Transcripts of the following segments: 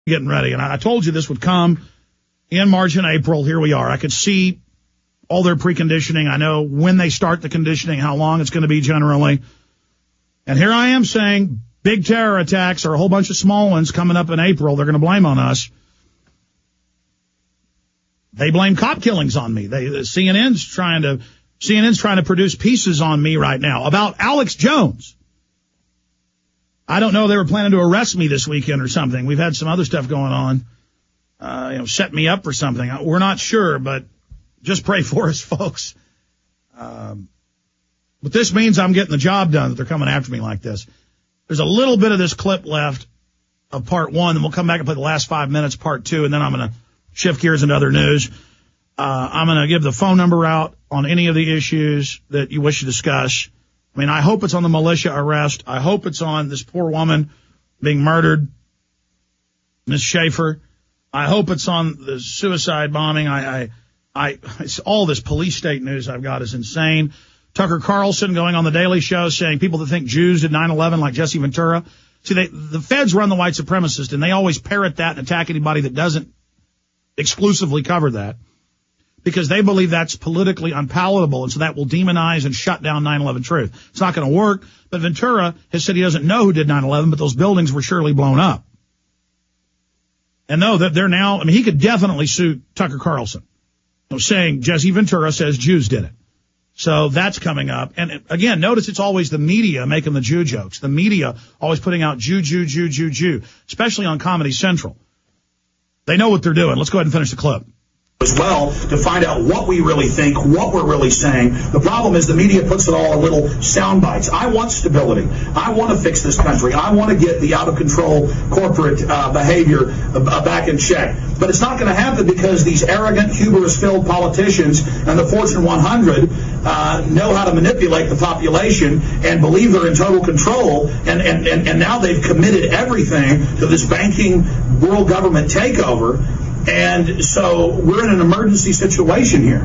getting ready. And I told you this would come in March and April. Here we are. I could see all their preconditioning. I know when they start the conditioning, how long it's going to be generally. And here I am saying big terror attacks or a whole bunch of small ones coming up in April. They're going to blame on us. They blame cop killings on me. CNN's trying to produce pieces on me right now about Alex Jones. I don't know. They were planning to arrest me this weekend or something. We've had some other stuff going on. Set me up for something. We're not sure, but just pray for us, folks. But this means I'm getting the job done, that they're coming after me like this. There's a little bit of this clip left of part one, then we'll come back and play the last 5 minutes, part two, and then I'm going to shift gears into other news. I'm going to give the phone number out on any of the issues that you wish to discuss. I mean, I hope it's on the militia arrest. I hope it's on this poor woman being murdered, Miss Schafer. I hope it's on the suicide bombing. It's all this police state news I've got is insane. Tucker Carlson going on the Daily Show saying people that think Jews did 9/11 like Jesse Ventura. See, the feds run the white supremacist, and they always parrot that and attack anybody that doesn't exclusively cover that because they believe that's politically unpalatable, and so that will demonize and shut down 9/11 truth. It's not going to work, but Ventura has said he doesn't know who did 9/11, but those buildings were surely blown up. And no, that they're now, I mean, he could definitely sue Tucker Carlson, saying Jesse Ventura says Jews did it. So that's coming up. And again, notice it's always the media making the Jew jokes. The media always putting out Jew, especially on Comedy Central. They know what they're doing. Let's go ahead and finish the clip. As well, to find out what we really think, what we're really saying. The problem is the media puts it all in little sound bites. I want stability. I want to fix this country. I want to get the out-of-control corporate behavior back in check. But it's not going to happen because these arrogant, hubris-filled politicians and the Fortune 100 know how to manipulate the population and believe they're in total control. And now they've committed everything to this banking world government takeover. And so we're in an emergency situation here.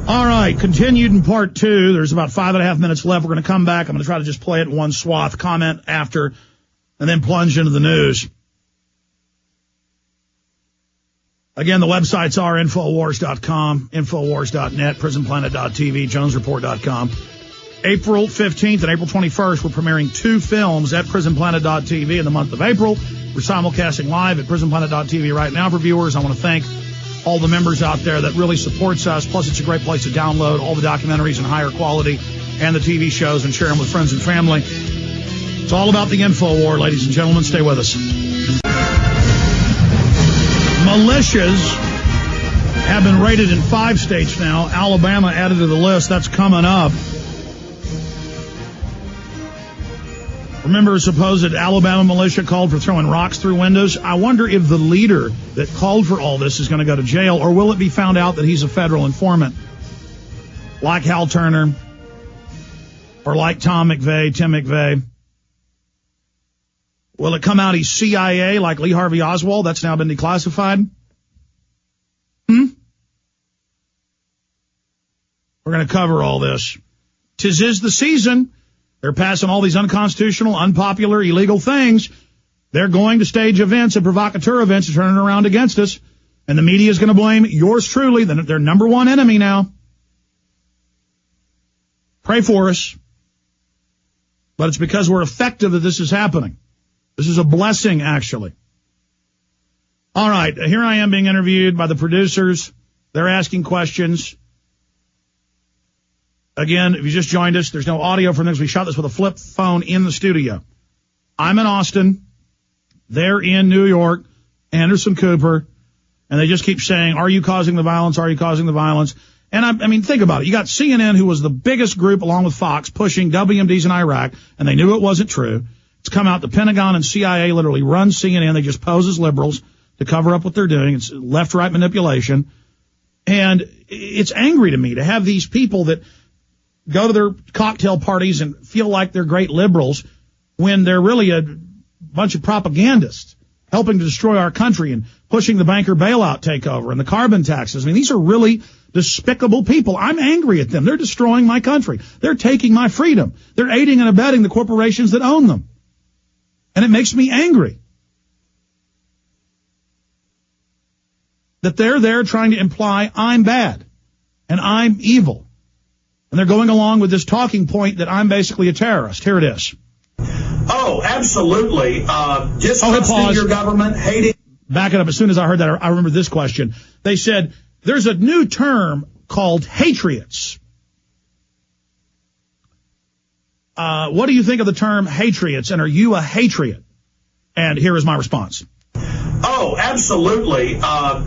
All right, continued in part two. There's about 5.5 minutes left. We're going to come back. I'm going to try to just play it in one swath, comment after, and then plunge into the news. Again, the websites are Infowars.com, Infowars.net, PrisonPlanet.tv, JonesReport.com. April 15th and April 21st, we're premiering 2 films at PrisonPlanet.tv in the month of April. We're simulcasting live at PrisonPlanet.tv right now for viewers. I want to thank all the members out there that really supports us. Plus, it's a great place to download all the documentaries in higher quality and the TV shows and share them with friends and family. It's all about the info war, ladies and gentlemen. Stay with us. Militias have been raided in 5 states now. Alabama added to the list. That's coming up. Remember a supposed Alabama militia called for throwing rocks through windows? I wonder if the leader that called for all this is going to go to jail, or will it be found out that he's a federal informant, like Hal Turner, or like Tim McVeigh? Will it come out he's CIA, like Lee Harvey Oswald? That's now been declassified. We're going to cover all this. 'Tis is the season. They're passing all these unconstitutional, unpopular, illegal things. They're going to stage events and provocateur events to turn it around against us. And the media is going to blame yours truly, their number one enemy now. Pray for us. But it's because we're effective that this is happening. This is a blessing, actually. All right, here I am being interviewed by the producers. They're asking questions. Again, if you just joined us, there's no audio from this. We shot this with a flip phone in the studio. I'm in Austin. They're in New York, Anderson Cooper, and they just keep saying, are you causing the violence? Are you causing the violence? And I mean, think about it. You got CNN, who was the biggest group along with Fox pushing WMDs in Iraq, and they knew it wasn't true. It's come out the Pentagon and CIA literally run CNN. They just pose as liberals to cover up what they're doing. It's left-right manipulation. And it's angry to me to have these people that go to their cocktail parties and feel like they're great liberals when they're really a bunch of propagandists helping to destroy our country and pushing the banker bailout takeover and the carbon taxes. I mean, these are really despicable people. I'm angry at them. They're destroying my country. They're taking my freedom. They're aiding and abetting the corporations that own them. And it makes me angry that they're there trying to imply I'm bad and I'm evil. And they're going along with this talking point that I'm basically a terrorist. Here it is. Oh, absolutely. Distrusting your government, hating. Back it up. As soon as I heard that, I remember this question. They said, there's a new term called hatriots. What do you think of the term hatriots, and are you a hatriot? And here is my response. Oh, absolutely.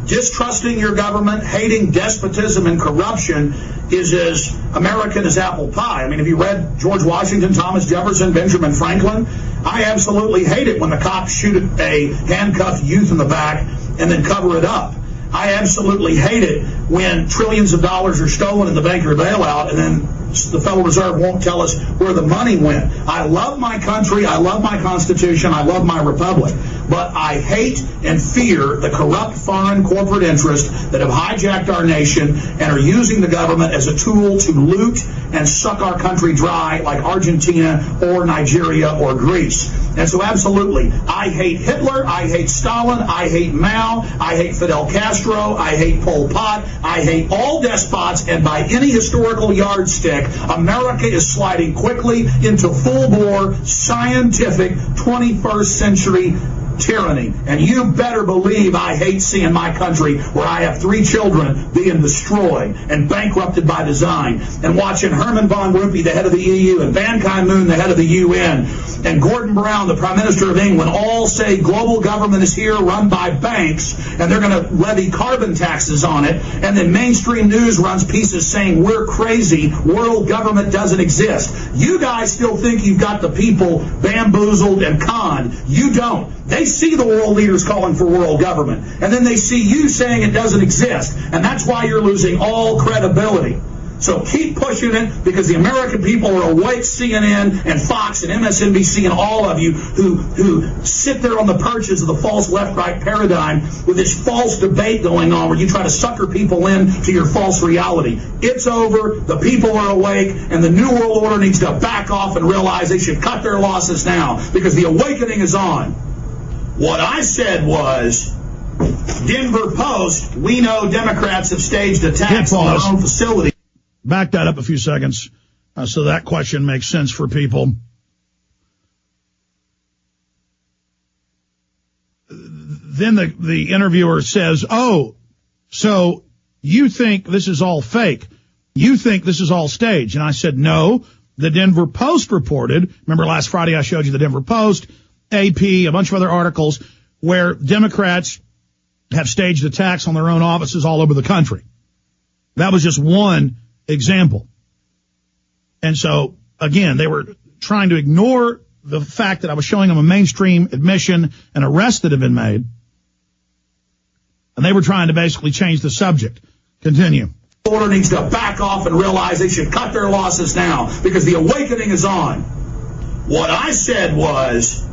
Distrusting your government, hating despotism and corruption is as American as apple pie. I mean, have you read George Washington, Thomas Jefferson, Benjamin Franklin? I absolutely hate it when the cops shoot a handcuffed youth in the back and then cover it up. I absolutely hate it when trillions of dollars are stolen in the banker bailout and then the Federal Reserve won't tell us where the money went. I love my country. I love my Constitution. I love my republic. But I hate and fear the corrupt foreign corporate interests that have hijacked our nation and are using the government as a tool to loot and suck our country dry like Argentina or Nigeria or Greece. And so absolutely, I hate Hitler, I hate Stalin, I hate Mao, I hate Fidel Castro, I hate Pol Pot, I hate all despots, and by any historical yardstick, America is sliding quickly into full-bore, scientific, 21st century tyranny. And you better believe I hate seeing my country where I have 3 children being destroyed and bankrupted by design, and watching Herman von Rompuy, the head of the EU, and Ban Ki-moon, the head of the UN, and Gordon Brown, the Prime Minister of England, all say global government is here run by banks and they're going to levy carbon taxes on it, and then mainstream news runs pieces saying we're crazy, world government doesn't exist. You guys still think you've got the people bamboozled and conned. You don't. They see the world leaders calling for world government, and then they see you saying it doesn't exist, and that's why you're losing all credibility. So keep pushing it, because the American people are awake. CNN and Fox and MSNBC and all of you who sit there on the perches of the false left-right paradigm with this false debate going on where you try to sucker people in to your false reality. It's over. The people are awake, and the New World Order needs to back off and realize they should cut their losses now, because the awakening is on. What I said was, Denver Post, we know Democrats have staged attacks on their own facility. Back that up a few seconds so that question makes sense for people. Then the interviewer says, oh, so you think this is all fake? You think this is all staged? And I said, no, the Denver Post reported. Remember last Friday I showed you the Denver Post, AP, a bunch of other articles where Democrats have staged attacks on their own offices all over the country. That was just one example. And so, again, they were trying to ignore the fact that I was showing them a mainstream admission and arrests that have been made. And they were trying to basically change the subject. Continue. The order needs to back off and realize they should cut their losses now, because the awakening is on. What I said was,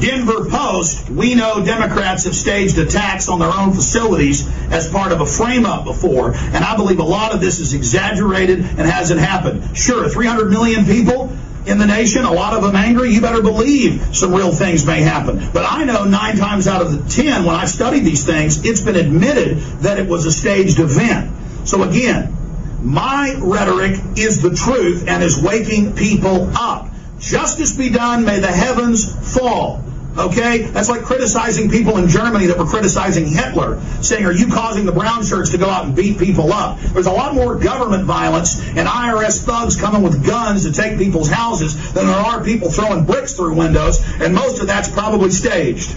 Denver Post, we know Democrats have staged attacks on their own facilities as part of a frame-up before, and I believe a lot of this is exaggerated and hasn't happened. Sure, 300 million people in the nation, a lot of them angry, you better believe some real things may happen. But I know 9 times out of the 10, when I've studied these things, it's been admitted that it was a staged event. So again, my rhetoric is the truth and is waking people up. Justice be done, may the heavens fall. Okay? That's like criticizing people in Germany that were criticizing Hitler, saying, are you causing the brown shirts to go out and beat people up? There's a lot more government violence and IRS thugs coming with guns to take people's houses than there are people throwing bricks through windows, and most of that's probably staged.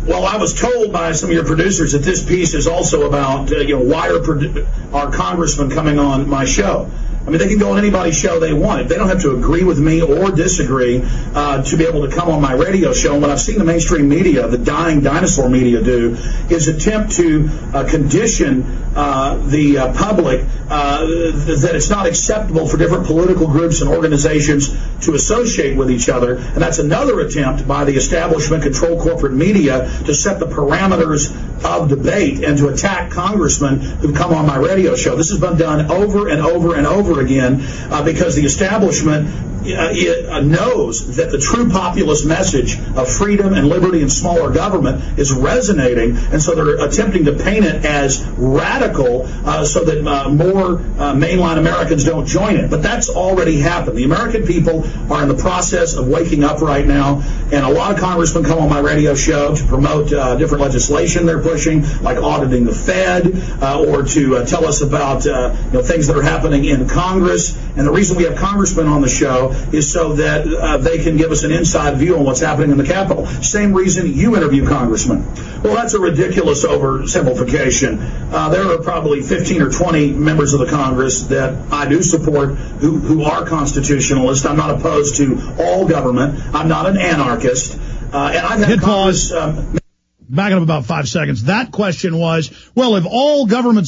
Well, I was told by some of your producers that this piece is also about, why are our congressmen coming on my show? I mean, they can go on anybody's show they want. They don't have to agree with me or disagree to be able to come on my radio show. And what I've seen the mainstream media, the dying dinosaur media, do is attempt to condition the public that it's not acceptable for different political groups and organizations to associate with each other. And that's another attempt by the establishment controlled corporate media to set the parameters of debate and to attack congressmen who've come on my radio show. This has been done over and over and over again because the establishment knows that the true populist message of freedom and liberty and smaller government is resonating, and so they're attempting to paint it as radical so that more mainline Americans don't join it. But that's already happened. The American people are in the process of waking up right now, and a lot of congressmen come on my radio show to promote different legislation they're pushing, like auditing the Fed, or to tell us about things that are happening in Congress. And the reason we have congressmen on the show is so that they can give us an inside view on what's happening in the Capitol. Same reason you interview congressmen. Well, that's a ridiculous oversimplification. There are probably 15 or 20 members of the Congress that I do support who are constitutionalists. I'm not opposed to all government. I'm not an anarchist. And I've had Congress... Back up about 5 seconds. That question was, well, if all governments